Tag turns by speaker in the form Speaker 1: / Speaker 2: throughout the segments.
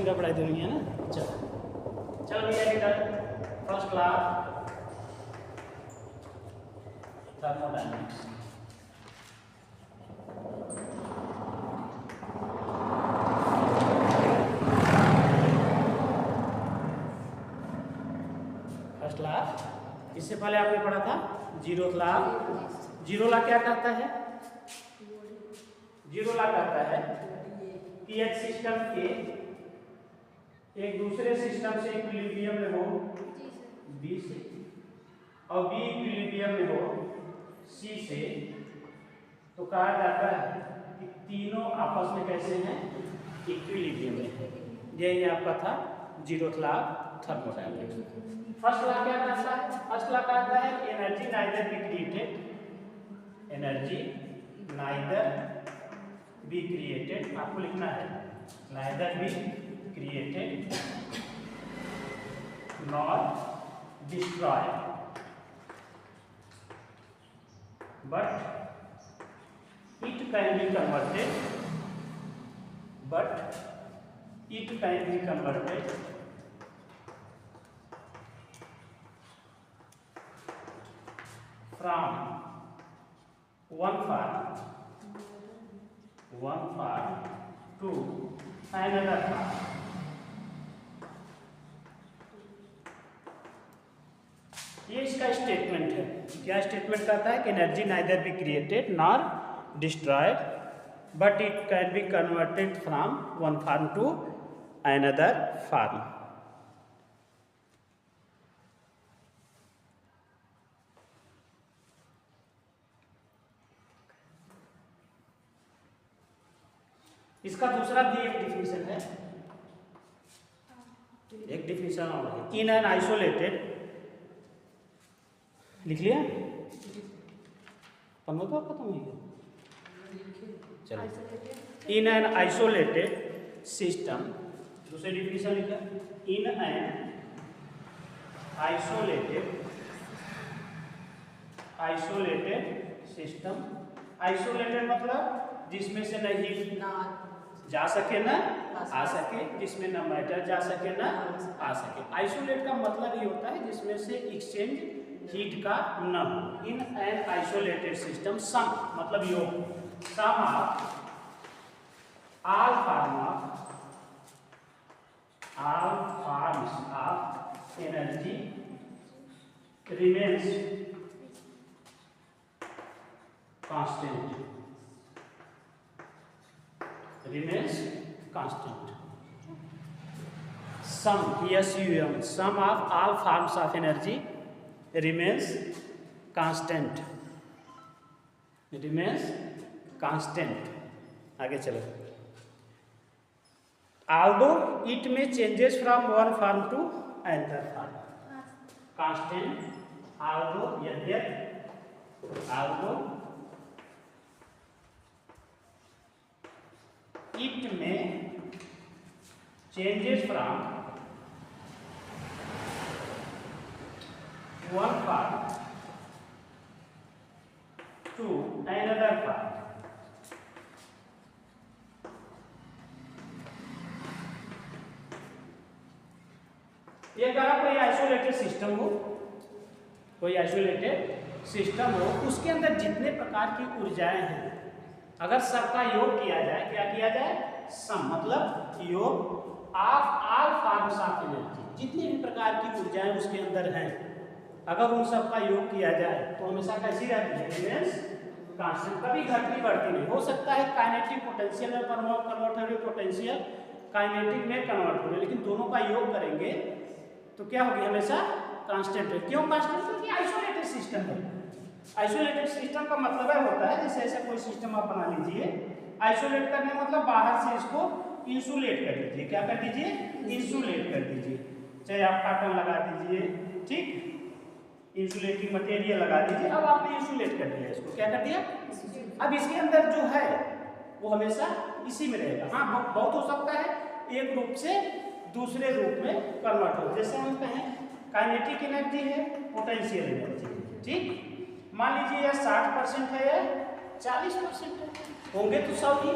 Speaker 1: पूरा पढ़ाई देनी है ना। चलो भैया बेटा, first class thermodynamics. First class, इससे पहले आपने पढ़ा था जीरो लॉ। जीरो लॉ क्या कहता है? जीरो लॉ कहता है कि एक सिस्टम के एक दूसरे सिस्टम से इक्विलिब्रियम में हो बी से और बी इक्विलिब्रियम में हो सी से, तो कहा जाता है कि तीनों आपस में कैसे हैं? इक्विलिब्रियम में। यही आपका था zero law thermodynamics. First law क्या कहता है? फर्स्ट लॉ कहता है कि energy neither be created, energy neither be created, आपको लिखना है neither be created nor destroyed, but it can be converted, from one form to another form. ये इसका स्टेटमेंट है। क्या स्टेटमेंट कहता है कि energy neither be created nor destroyed but it can be converted from one form to another form. इसका दूसरा भी एक डिफिनेशन है, एक डिफिनेशन और है। इन एन आइसोलेटेड, लिख लिया पन्नों तो खत्म हो गया। चलो, इन एन आइसोलेटेड सिस्टम, दूसरे डिफिनेशन लिखा, इन एन आइसोलेटेड सिस्टम। आइसोलेटेड मतलब जिसमें से न हीट जा सके न आ सके, जिसमें न मैटर जा सके न आ सके। आइसोलेट का मतलब ये होता है जिसमें से एक्सचेंज हीट का न हो। In an isolated system, sum मतलब योग, sum of all forms of energy remains constant, sum, SUM, sum of all forms of energy remains constant, आगे चलो। although it may changes from one form to another form, constant, although it may changes from one form to another form, ये अगर कोई isolated system हो, उसके अंदर जितने प्रकार की ऊर्जाएं हैं, अगर सबका योग किया जाए, क्या किया जाए? सम मतलब योग of all forms of energy, जितनी भी प्रकार की ऊर्जाएं उसके अंदर हैं, अगर उन सब का योग किया जाए तो हमेशा कैसी रहती है? रिमेन्स कांस्टेंट, कभी घटती बढ़ती नहीं। हो सकता है काइनेटिक पोटेंशियल में कन्वर्ट हो, पोटेंशियल काइनेटिक में कन्वर्ट हो, लेकिन दोनों का योग करेंगे तो क्या होगी? हमेशा कांस्टेंट है। क्यों कांस्टेंट? क्योंकि आइसोलेटेड सिस्टम है। आइसोलेटेड सिस्टम का मतलब होता है, जैसे ऐसा कोई सिस्टम आप बना लीजिए, आइसोलेट करने मतलब बाहर से इसको इंसुलेट कर दीजिए। क्या कर दीजिए? इंसुलेट कर दीजिए। चाहे आप कॉटन लगा दीजिए, ठीक, इंसुलेटिंग मटेरियल लगा दीजिए। अब आपने इंसुलेट कर दिया इसको, क्या कर दिया? अब इसके अंदर जो है वो हमेशा इसी में रहेगा। हाँ, बहुत हो सकता है एक रूप से दूसरे रूप में कन्वर्ट हो। जैसे हम कहें काइनेटिक एनर्जी है, पोटेंशियल एनर्जी है, ठीक। मान लीजिए यह 60% है या 40% है, होंगे तो 100 ही,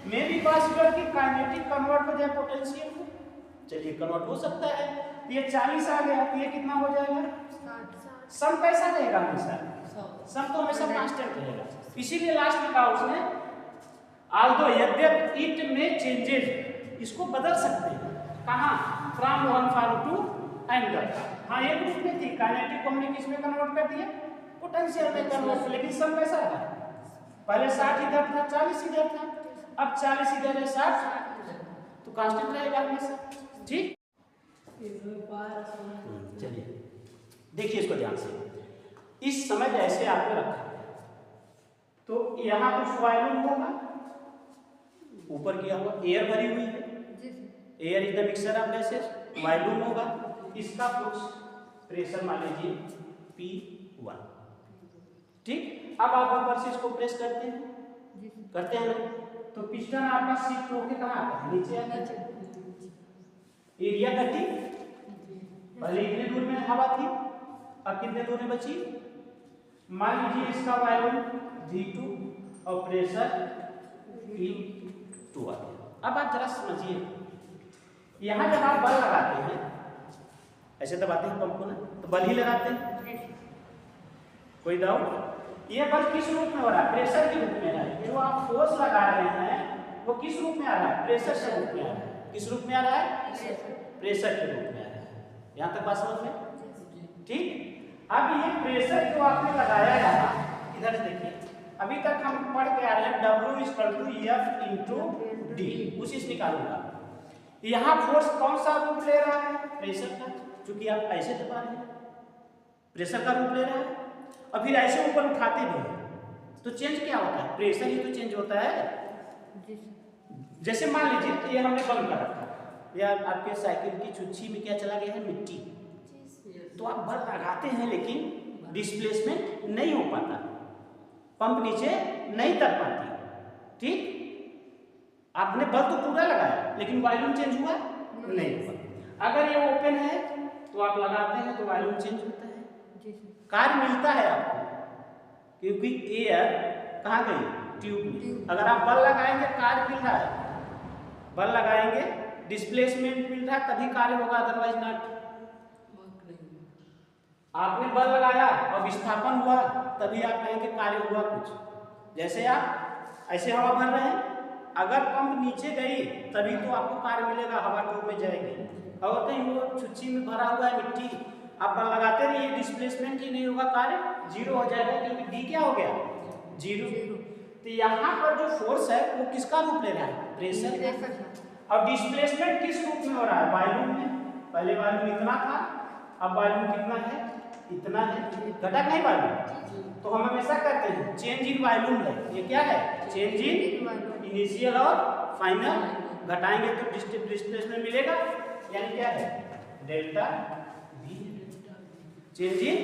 Speaker 1: मे भी पॉसिबल कि काइनेटिक कन्वर्ट हो जाए पोटेंशियल में। चलिए कन्वर्ट हो सकता है। तो ये 40 आ गया, तो ये कितना हो जाएगा? सम कैसा रहेगा हमेशा? सम तो हमेशा कांस्टेंट रहेगा। इसीलिए लास्ट में कहा उसने ऑल्दो यद्यप इट में चेंजेस, इसको बदल सकते हैं। कहाँ? From one form to angle. हाँ एक रूप में थी, काइनेटिक को हमने किस में कन्वर्ट कर दिया? पोटेंशियल में कन्वर्ट। लेकिन सम कैसा रहा? पहले 60 इधर था, 40 इधर था, अब 40 इधर है, 60 तो कांस्टेंट रहेगा हमेशा। ठीक, चलिए देखिए इसको ध्यान से। इस समय जैसे आपने रखा तो यहाँ कुछ वॉल्यूम होगा, ऊपर किया हुआ एयर भरी हुई है, air is the mixture of gases, volume होगा, इसका कुछ प्रेशर मान लीजिए P1। ठीक, अब आप ऊपर से इसको प्रेस करते हैं ना, तो पिस्टन आपका शिफ्ट होके कहाँ आता है? नीचे आता है। एरिया घटी, पहले इतने दूर में हवा थी, अब कितने दूर में बची? मान लीजिए इसका वॉल्यूम V2 और प्रेशर P2 आ गया। अब आप जरा समझिए, यहाँ जब आप बल लगाते हैं, ऐसे दबाते हैं पंप को ना, तो बल ही लगाते हैं, कोई डाउट? ये बल किस रूप में हो रहा है? प्रेशर के रूप में है। जो आप फोर्स लगा रहे हैं वो किस रूप में आ रहा है? प्रेशर के रूप में आ रहा है। किस रूप में आ रहा है? प्रेशर के रूप में आ रहा है। यहाँ तक बात समझ में? ठीक, अब ये प्रेशर जो आपने लगाया यहाँ, इधर से देखिए, अभी तक हम पढ़ के आ रहे हैं W=F × D, उसी से निकालूंगा। यहाँ फोर्स कौन सा रूप ले रहा है? प्रेशर का, क्योंकि आप ऐसे दबा रहे हैं, प्रेशर का रूप ले रहा है। और फिर ऐसे ऊपर उठाते भी हैं तो चेंज क्या होता है? प्रेशर ही तो चेंज होता है। जैसे मान लीजिए ये हमने बंद कर रखा, या आपके साइकिल की चुच्छी में क्या चला गया है? मिट्टी। तो आप बल लगाते हैं लेकिन डिस्प्लेसमेंट नहीं हो पाता, पंप नीचे नहीं तर पाती। ठीक, आपने बल तो पूरा लगाया लेकिन वॉल्यूम चेंज हुआ नहीं हुआ। अगर ये ओपन है तो आप लगाते हैं तो वॉल्यूम चेंज होता है, कार्य मिलता है आपको, क्योंकि एयर कहाँ गई? ट्यूब में। अगर आप बल लगाएंगे कार्य मिल रहा है, बल लगाएंगे डिस्प्लेसमेंट मिल रहा है तभी कार्य होगा, अदरवाइज नॉट। आपने बल लगाया और विस्थापन हुआ तभी आप कहेंगे कार्य हुआ कुछ। जैसे आप ऐसे हवा भर रहे हैं, अगर पंप नीचे गई तभी तो आपको कार्य मिलेगा, हवा ट्यूब में जाएगी। और कहीं वो छुच्छी में भरा हुआ है मिट्टी, आप बल लगाते रहिए, डिस्प्लेसमेंट ही नहीं होगा, कार्य जीरो हो जाएगा, क्योंकि डी क्या हो गया? जीरो। तो यहाँ पर जो फोर्स है वो किसका रूप ले रहा है? प्रेशर। और डिस्प्लेसमेंट किस रूप में हो रहा है? वॉल्यूम में। पहले वॉल्यूम इतना था, अब वॉल्यूम कितना है? इतना है, घटा नहीं वॉल्यूम। तो हम हमेशा कहते हैं चेंज इन वॉल्यूम है। ये क्या है? चेंज इन इनिशियल और फाइनल। घटाएंगे तो डिस्प्लेसमेंट मिलेगा, यानी क्या है? Delta V। चेंज इन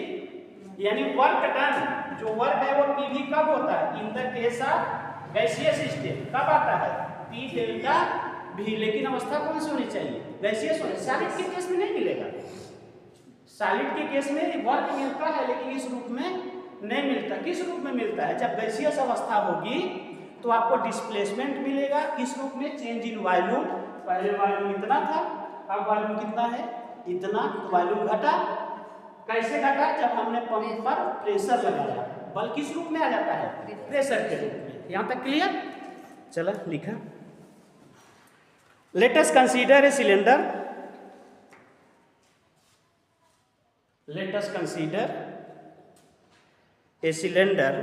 Speaker 1: यानी वर्क डन, जो वर्क है वो PV कब होता है? In the case of gaseous state कब आता है? P delta V। लेकिन अवस्था कौन सी होनी चाहिए? गैसियस होनी। सॉलिड के केस में नहीं मिलेगा। सॉलिड के केस में वर्क मिलता है लेकिन इस रूप में नहीं मिलता। किस रूप में मिलता है? जब गैसियस अवस्था होगी तो आपको डिस्प्लेसमेंट मिलेगा, किस रूप में? Change in volume. पहले वॉल्यूम इतना था, अब वॉल्यूम कितना है? इतना। तो वॉल्यूम घटा। कैसे घटा? जब हमने पंप पर प्रेशर लगाया। बल किस रूप में आ जाता है? प्रेशर के रूप में। यहाँ तक क्लियर? चला लिखा। Let us consider a cylinder. Let us consider a cylinder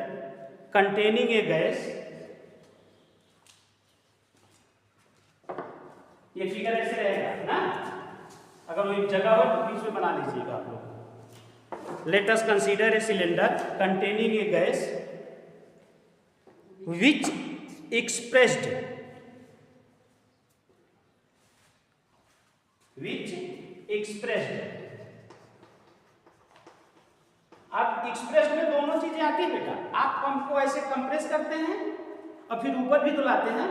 Speaker 1: containing a gas। ये फिगर ऐसे रहेगा ना, अगर वो जगह हो तो बीच में बना लीजिएगा आप लोग। Let us consider a cylinder containing a gas which expressed आप एक्सप्रेस में दोनों चीजें आती है बेटा। आप पंप को ऐसे कंप्रेस करते हैं और फिर ऊपर भी दुलाते हैं।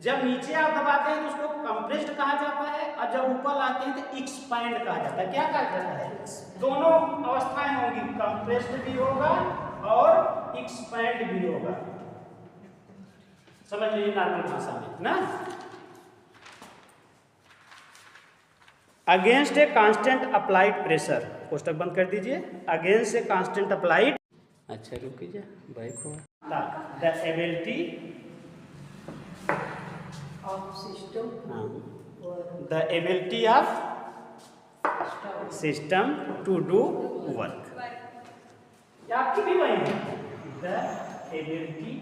Speaker 1: जब नीचे आप दबाते हैं तो उसको कंप्रेस्ड कहा जाता है, और जब ऊपर लाते हैं तो एक्सपैंड कहा जाता है। क्या कहा जाता है? दोनों अवस्थाएं होंगी, कंप्रेस्ड भी होगा और एक्सपैंड भी होगा। समझ लीजिए नॉर्मल भाषा में ना। Against a constant applied pressure, कोष्टक बंद कर दीजिए, अगेंस्ट ए कांस्टेंट अप्लाइड, अच्छा रुक कीजिए बैक हुआ, the ability
Speaker 2: of system,
Speaker 1: the ability of system to do work, आपकी भी वही है, the ability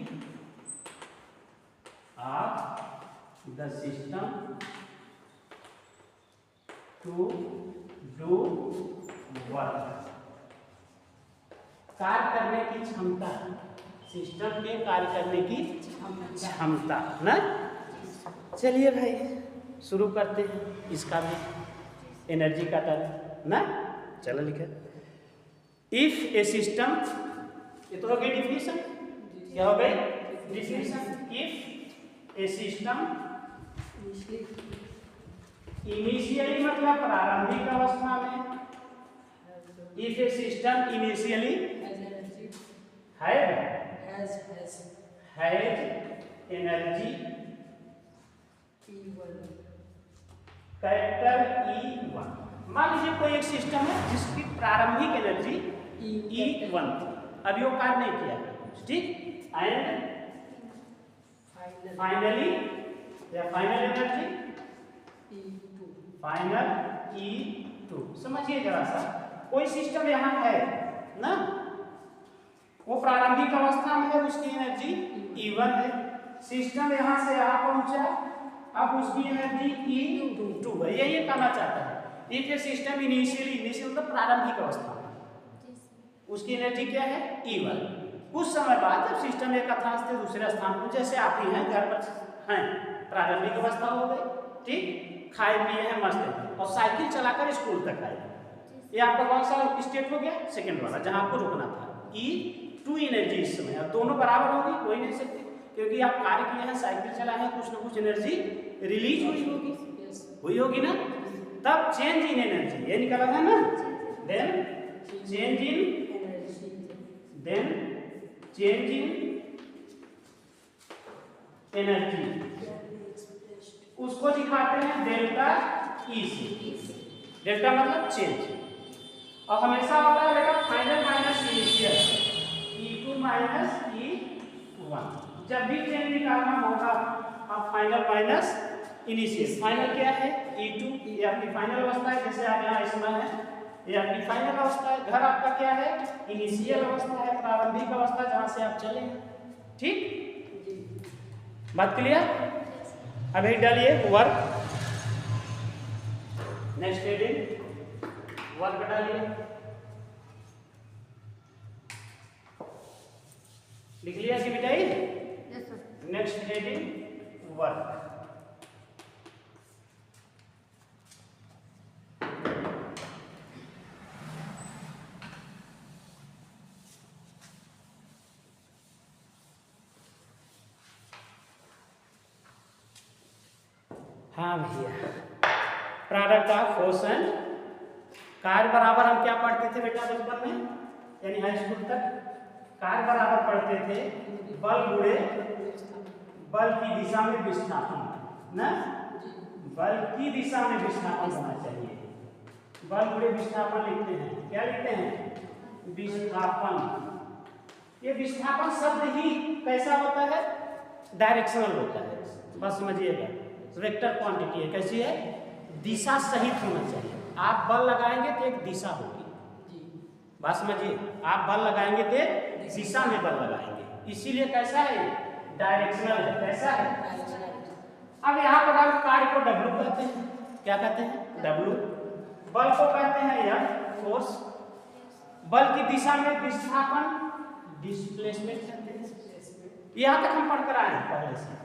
Speaker 1: of the system to do work, कार्य करने की क्षमता, सिस्टम के कार्य करने की क्षमता ना। चलिए भाई शुरू करते हैं इसका भी एनर्जी का टर्म ना। चलो लिखे, इफ ए सिस्टम, ये तो हो गई डिफिनीशन, क्या हो गई definition, if A system initially मतलब प्रारंभिक अवस्था में, if A system initially has energy capital E1, मान लीजिए कोई एक सिस्टम है जिसकी प्रारंभिक एनर्जी E1 थी, अभी वो कार्य नहीं किया, ठीक, एंड फाइनली या फाइनल एनर्जी फाइनल E2। समझिए जरा सा, कोई सिस्टम यहाँ है ना, वो प्रारंभिक अवस्था में है, उसकी एनर्जी E1 है, सिस्टम यहाँ से यहाँ पहुंचा, अब उसकी एनर्जी E2 है, यही कहना चाहता है। इफ ए सिस्टम इनिशियली मतलब प्रारंभिक अवस्था में, उसकी एनर्जी क्या है E1, कुछ समय बाद जब सिस्टम एक स्थान से दूसरे स्थान पर, जैसे आप ही हैं घर पर हैं, प्रारंभिक अवस्था हो गई, ठीक, खाए पिए हैं मस्त हैं, और साइकिल चलाकर स्कूल तक आए, ये आपका कौन सा स्टेट हो गया, सेकंड वाला, जहां आपको रुकना था। E2 एनर्जी इस समय, और दोनों बराबर होगी, हो ही नहीं सकती, क्योंकि आप कार्य किए हैं, साइकिल चलाए हैं, कुछ ना कुछ एनर्जी रिलीज हुई होगी ना, तब चेंज इन एनर्जी, ये निकला है ना, देन चेंज इन एनर्जी, उसको दिखाते हैं डेल्टा E से, डेल्टा मतलब चेंज, और हमेशा होता है बेटा final minus initial, E2 minus E1, जब भी चेंज निकालना होगा आप फाइनल माइनस इनिशियल, फाइनल क्या है E2, ये आपकी फाइनल अवस्था है, जैसे आप यहाँ इसमें है, ये आपकी फाइनल अवस्था है, घर आपका क्या है इनिशियल अवस्था है, प्रारंभिक अवस्था जहां से आप चले, ठीक, बात क्लियर। अभी डालिए वर्क, नेक्स्ट हेडिंग वर्क डालिए, लिख लिया कि बिटाई, नेक्स्ट हेडिंग वर्क, हाँ भैया, प्रोडक्ट ऑफ फोर्स एंड कार्य बराबर हम क्या पढ़ते थे बेटा बचपन में, यानी हाई स्कूल तक, कार्य बराबर पढ़ते थे बल गुणे बल की दिशा में विस्थापन ना, बल की दिशा में विस्थापन होना चाहिए, बल गुणे विस्थापन लिखते हैं, क्या लिखते हैं विस्थापन, ये विस्थापन शब्द ही कैसा होता है, डायरेक्शनल होता है, बस समझिएगा, वेक्टर क्वांटिटी है, कैसी है, दिशा सहित होना चाहिए, आप बल लगाएंगे तो एक दिशा होगी, बात समझिए, आप बल लगाएंगे तो एक दिशा में बल लगाएंगे, इसीलिए कैसा है डायरेक्शनल है, कैसा है। अब यहाँ पर हम कार्य को W कहते हैं, क्या कहते हैं W, बल को कहते हैं F फोर्स, बल की दिशा में विस्थापन डिस्प्लेसमेंट कहते हैं, यहाँ तक हम पढ़कर आए हैं पहले से।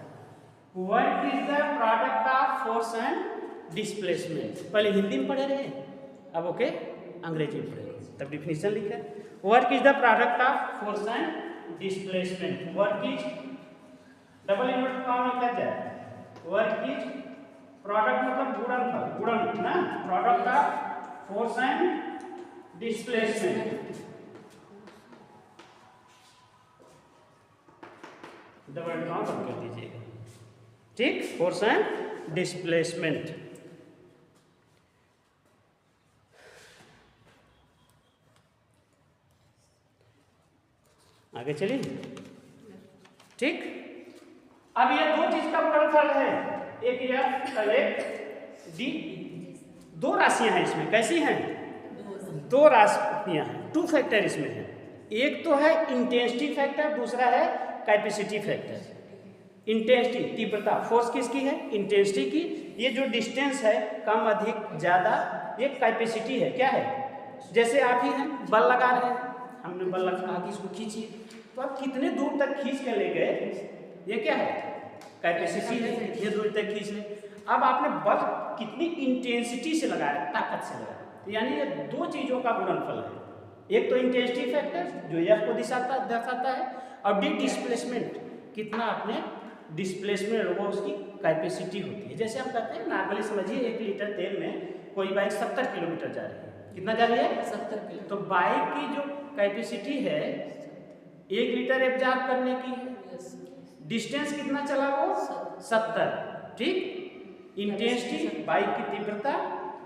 Speaker 1: Work is the product of force and displacement, पहले हिंदी में पढ़े रहे, अब ओके अंग्रेजी में पढ़े, तब डिफिनीशन लिखा, work is the product of force and displacement, work is double invert comma लिखा जाए, वर्क इज प्रोडक्ट मतलब गुणन ना, product of force and displacement, double comma बंद कर दीजिएगा। ठीक, फोर्स एंड डिस्प्लेसमेंट। आगे चलिए। ठीक, अब ये दो चीज का गुणनफल है, एक एफ और एक डी। दो राशियां हैं इसमें, कैसी हैं? दो राशियां हैं, टू फैक्टर इसमें है। एक तो है इंटेंसिटी फैक्टर, दूसरा है कैपेसिटी फैक्टर। इंटेंसिटी तीव्रता, फोर्स किसकी है? इंटेंसिटी की। ये जो डिस्टेंस है कम अधिक ज़्यादा, ये कैपेसिटी है। क्या है? जैसे आप ही हैं, बल लगा रहे हैं, हमने बल लगा कि इसको खींचिए, तो आप कितने दूर तक खींच के ले गए, ये क्या है? कैपेसिटी है, कितने दूर तक खींच ले। अब आपने बल कितनी इंटेंसिटी से लगाया, ताकत से लगाया, तो यानी ये दो चीज़ों का गुणनफल है। एक तो इंटेंसिटी फैक्टर जो एफ को दर्शाता है, और डी डिस्प्लेसमेंट, कितना आपने डिस्प्लेसमेंट वो उसकी कैपेसिटी होती है। जैसे हम कहते हैं नॉर्मली, समझिए 1 लीटर तेल में कोई बाइक 70 किलोमीटर जा रही है। कितना जा रही है? 70 किलोमीटर। तो बाइक की जो कैपेसिटी है 1 लीटर एब्जॉर्ब करने की है। डिस्टेंस कितना चला वो? 70। ठीक, इंटेंसिटी बाइक की तीव्रता,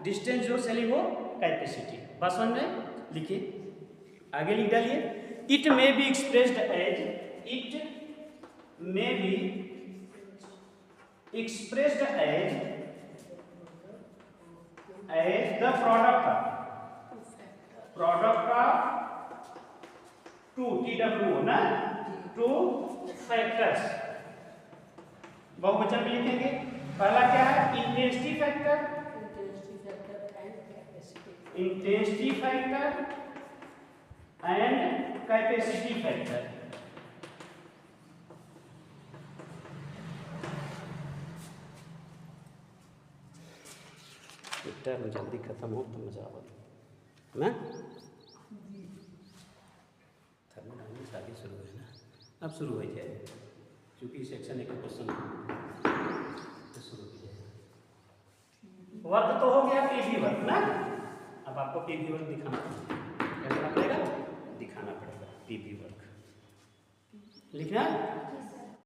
Speaker 1: डिस्टेंस जो चली वो कैपेसिटी। बस समझ में? लिखिए, आगे लिख डालिए। It may be expressed as, it may be expressed as the product of two TW ना, टू फैक्टर्स। बहुवचन में लिखेंगे। पहला क्या है? Intensity factor, intensity factor and capacity factor. Term जल्दी खत्म हो तो मजा आवा ना। थर्मोडायनामिक्स आगे शुरू है ना, अब शुरू हो जाए, क्योंकि सेक्शन एक क्वेश्चन तो शुरू हो जाए। वर्क तो हो गया, पीवी वर्क ना। अब आपको पीवी वर्क दिखाना पड़ेगा, दिखाना पड़ेगा पीवी वर्क। लिखना